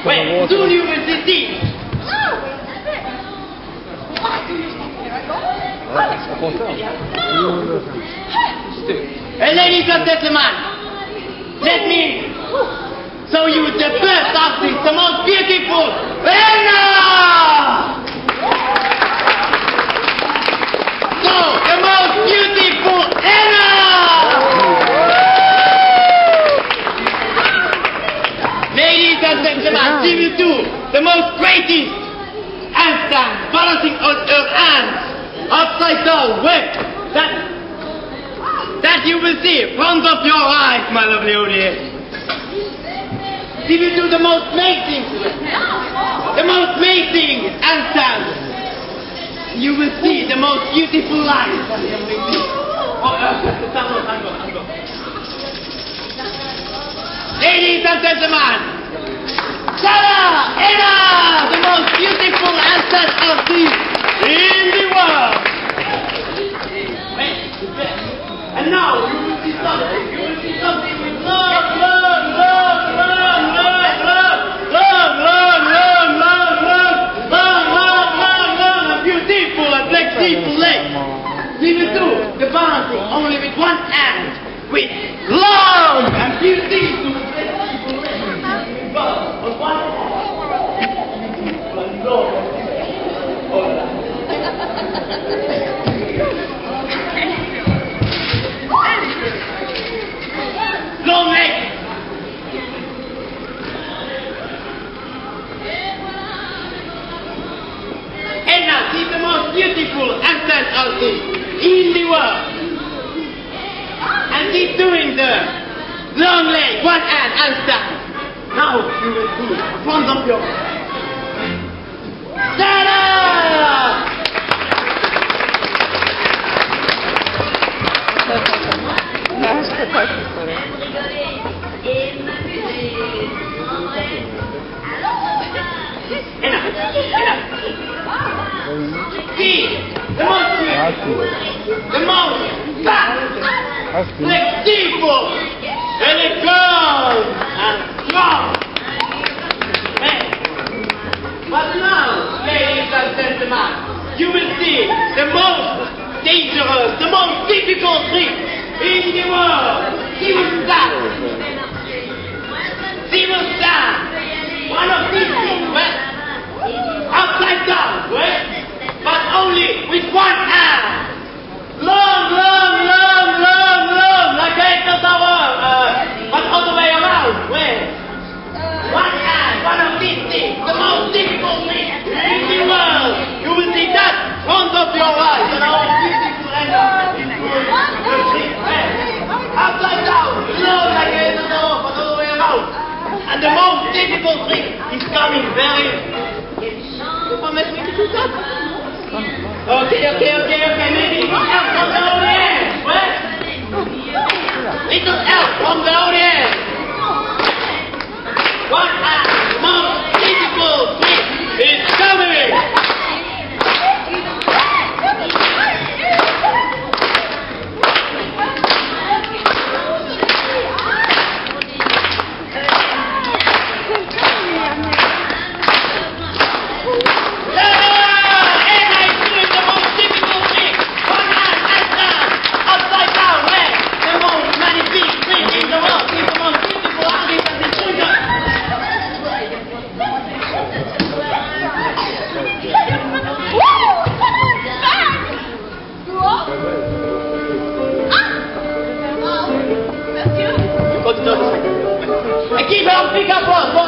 Wait, soon you will see. Ladies and gentlemen, let me show you the first artist, the most beautiful, Anna! So, the most beautiful Anna! Ladies and gentlemen, TV2, the most greatest handstand, balancing on her hands, upside down, wait, that you will see, front of your eyes, my lovely audience. TV2, the most amazing handstand. You will see the most beautiful life. Ladies and gentlemen, Sarah Anna, the most beautiful handstand artist in the world. And now you will see something. You will see something with long, beautiful and flexible legs. TV2, the balancing only with one hand, with long and beautiful flexible legs. But on one long legs. And now see the most beautiful handstand artist in the world. And she's doing the long leg, one hand handstand. Now you will see in front of your Sarah! See, the most fast, flexible, elegant, and strong. But now, ladies and gentlemen, you will see the most dangerous, the most difficult trick in the world. She will stand. One of these things, upside down, but only with one hand. Long, like Eiffel Tower, but all the way around. One hand, one of these things, the most difficult thing in the world. You will see that front of your eyes, and our beautiful upside down, long like Eiffel Tower, but all the way around. And the most difficult thing is coming very. Okay, maybe little help from the audience. Little help from the audience. One hand, the most difficult thing is coming. Keep on, pick up one.